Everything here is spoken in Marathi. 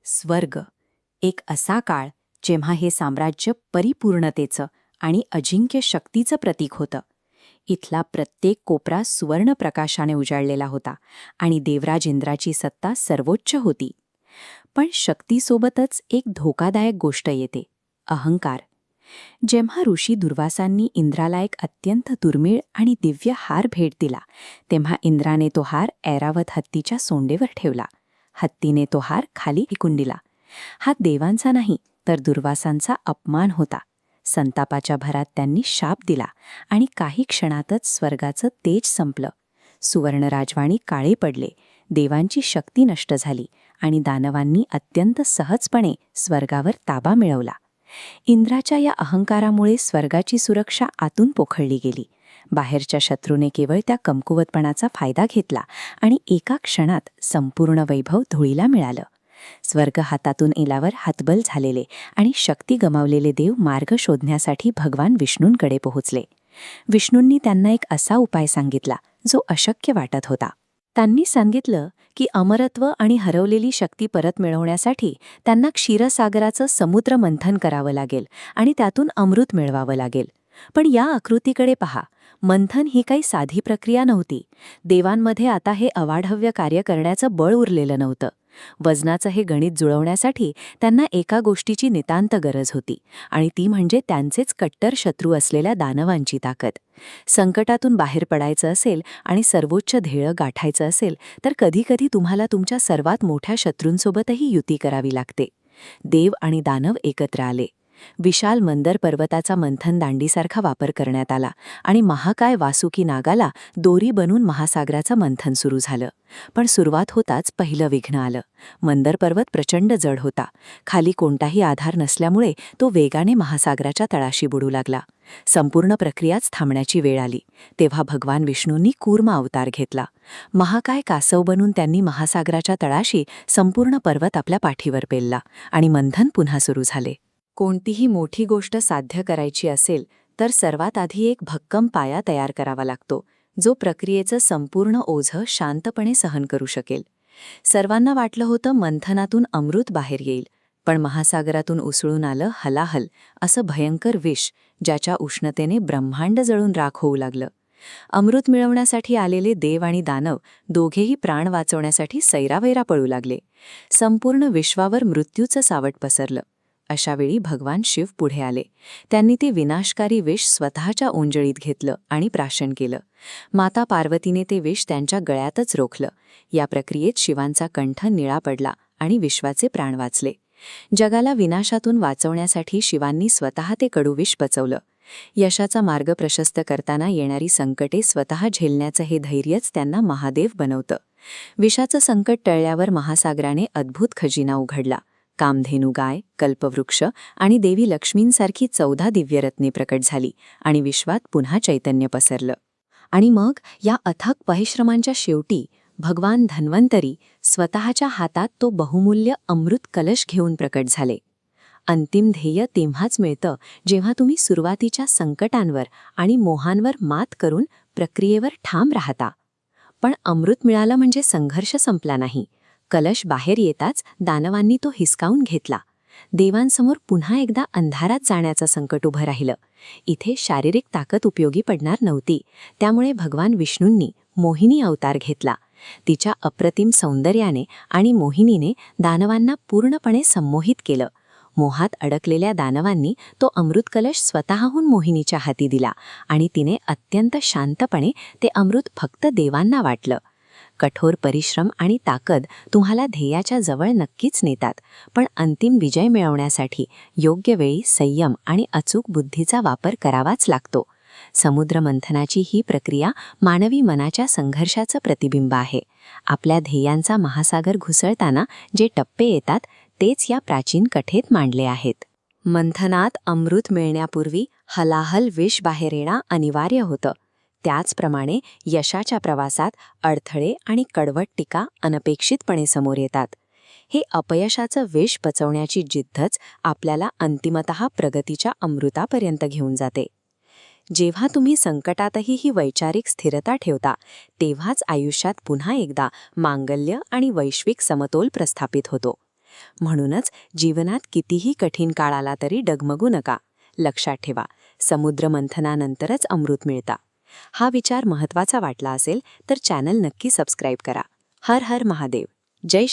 स्वर्ग, एक असा काळ जेव्हा हे साम्राज्य परिपूर्णतेचं आणि अजिंक्य शक्तीचं प्रतीक होतं. इथला प्रत्येक कोपरा सुवर्णप्रकाशाने उजाळलेला होता आणि देवराज इंद्राची सत्ता सर्वोच्च होती. पण शक्तीसोबतच एक धोकादायक गोष्ट येते, अहंकार. जेव्हा ऋषी दुर्वासांनी इंद्राला एक अत्यंत दुर्मिळ आणि दिव्य हार भेट दिला, तेव्हा इंद्राने तो हार ऐरावत हत्तीच्या सोंडेवर ठेवला. हत्तीने तो हार खाली फेकून दिला. हा देवांचा नाही, तर दुर्वासांचा अपमान होता. संतापाच्या भरात त्यांनी शाप दिला आणि काही क्षणातच स्वर्गाचं तेज संपलं. सुवर्ण राजवाणी काळे पडले, देवांची शक्ती नष्ट झाली आणि दानवांनी अत्यंत सहजपणे स्वर्गावर ताबा मिळवला. इंद्राच्या या अहंकारामुळे स्वर्गाची सुरक्षा आतून पोखळली गेली. बाहेरच्या शत्रूने केवळ त्या कमकुवतपणाचा फायदा घेतला आणि एका क्षणात संपूर्ण वैभव धुळीला मिळालं. स्वर्ग हातातून एलावर हातबल झालेले आणि शक्ती गमावलेले देव मार्ग शोधण्यासाठी भगवान विष्णूंकडे पोहोचले. विष्णूंनी त्यांना एक असा उपाय सांगितला जो अशक्य वाटत होता. त्यांनी सांगितलं की अमरत्व आणि हरवलेली शक्ती परत मिळवण्यासाठी त्यांना क्षीरसागराचं समुद्र मंथन करावं लागेल आणि त्यातून अमृत मिळवावं लागेल. पण या आकृतीकडे पहा, मंथन ही काही साधी प्रक्रिया नव्हती. देवांमध्ये आता हे अवाढव्य कार्य करण्याचं बळ उरलेलं नव्हतं. वजनाचं हे गणित जुळवण्यासाठी त्यांना एका गोष्टीची नितांत गरज होती, आणि ती म्हणजे त्यांचेच कट्टर शत्रू असलेल्या दानवांची ताकद. संकटातून बाहेर पडायचं असेल आणि सर्वोच्च ध्येय गाठायचं असेल तर कधीकधी तुम्हाला तुमच्या सर्वात मोठ्या शत्रूंसोबतही युती करावी लागते. देव आणि दानव एकत्र आले. विशाल मंदर पर्वताचा मंथन दांडीसारखा वापर करण्यात आला आणि महाकाय वासुकी नागाला दोरी बनून महासागराचं मंथन सुरू झालं. पण सुरुवात होताच पहिलं विघ्न आलं. मंदर पर्वत प्रचंड जड होता. खाली कोणताही आधार नसल्यामुळे तो वेगाने महासागराच्या तळाशी बुडू लागला. संपूर्ण प्रक्रियाच थांबण्याची वेळ आली. तेव्हा भगवान विष्णूंनी कूर्म अवतार घेतला. महाकाय कासव बनून त्यांनी महासागराच्या तळाशी संपूर्ण पर्वत आपल्या पाठीवर पेलला आणि मंथन पुन्हा सुरू झाले. कोणतीही मोठी गोष्ट साध्य करायची असेल तर सर्वात आधी एक भक्कम पाया तयार करावा लागतो, जो प्रक्रियेचं संपूर्ण ओझं शांतपणे सहन करू शकेल. सर्वांना वाटलं होतं मंथनातून अमृत बाहेर येईल, पण महासागरातून उसळून आलं हलाहल, असं भयंकर विष, ज्याच्या उष्णतेने ब्रह्मांड जळून राख होऊ लागलं. अमृत मिळवण्यासाठी आलेले देव आणि दानव दोघेही प्राण वाचवण्यासाठी सैरावैरा पळू लागले. संपूर्ण विश्वावर मृत्यूचं सावट पसरलं. अशावेळी भगवान शिव पुढे आले. त्यांनी ते विनाशकारी विष स्वतःच्या ओंजळीत घेतलं आणि प्राशन केलं. माता पार्वतीने ते विष त्यांच्या गळ्यातच रोखलं. या प्रक्रियेत शिवांचा कंठ निळा पडला आणि विश्वाचे प्राण वाचले. जगाला विनाशातून वाचवण्यासाठी शिवांनी स्वतः ते कडूविष पचवलं. यशाचा मार्ग प्रशस्त करताना येणारी संकटे स्वतः झेलण्याचं हे धैर्यच त्यांना महादेव बनवतं. विषाचं संकट टळल्यावर महासागराने अद्भुत खजिना उघडला. कामधेनू गाय, कल्पवृक्ष आणि देवी लक्ष्मींसारखी 14 दिव्यरत्ने प्रकट झाली आणि विश्वात पुन्हा चैतन्य पसरलं. आणि मग या अथक परिश्रमांच्या शेवटी भगवान धन्वंतरी स्वतःच्या हातात तो बहुमूल्य अमृत कलश घेऊन प्रकट झाले. अंतिम ध्येय तेव्हाच मिळतं जेव्हा तुम्ही सुरुवातीच्या संकटांवर आणि मोहांवर मात करून प्रक्रियेवर ठाम राहता. पण अमृत मिळालं म्हणजे संघर्ष संपला नाही. कलश बाहेर येताच दानवांनी तो हिसकावून घेतला. देवांसमोर पुन्हा एकदा अंधारात जाण्याचं संकट उभं राहिलं. इथे शारीरिक ताकद उपयोगी पडणार नव्हती. त्यामुळे भगवान विष्णूंनी मोहिनी अवतार घेतला. तिच्या अप्रतिम सौंदर्याने आणि मोहिनीने दानवांना पूर्णपणे संमोहित केलं. मोहात अडकलेल्या दानवांनी तो अमृत कलश स्वतःहून मोहिनीच्या हाती दिला आणि तिने अत्यंत शांतपणे ते अमृत फक्त देवांना वाटलं. कठोर परिश्रम आणि ताकद तुम्हाला ध्येयाच्या जवळ नक्कीच नेतात, पण अंतिम विजय मिळवण्यासाठी योग्य वेळी संयम आणि अचूक बुद्धीचा वापर करावाच लागतो. समुद्र मंथनाची ही प्रक्रिया मानवी मनाच्या संघर्षाचं प्रतिबिंब आहे. आपल्या ध्येयांचा महासागर घुसळताना जे टप्पे येतात तेच या प्राचीन कथेत मांडले आहेत. मंथनात अमृत मिळण्यापूर्वी हलाहल विष बाहेर येणं अनिवार्य होतं. त्याचप्रमाणे यशाच्या प्रवासात अडथळे आणि कडवट टीका अनपेक्षितपणे समोर येतात. हे अपयशाचं विष पचवण्याची जिद्दच आपल्याला अंतिमतः प्रगतीच्या अमृतापर्यंत घेऊन जाते. जेव्हा तुम्ही संकटातही ही वैचारिक स्थिरता ठेवता, तेव्हाच आयुष्यात पुन्हा एकदा मांगल्य आणि वैश्विक समतोल प्रस्थापित होतो. म्हणूनच जीवनात कितीही कठीण काळ आला तरी डगमगू नका. लक्षात ठेवा, समुद्रमंथनानंतरच अमृत मिळतं. हा विचार महत्त्वाचा वाटला असेल तर चॅनल नक्की सबस्क्राईब करा. हर हर महादेव. जय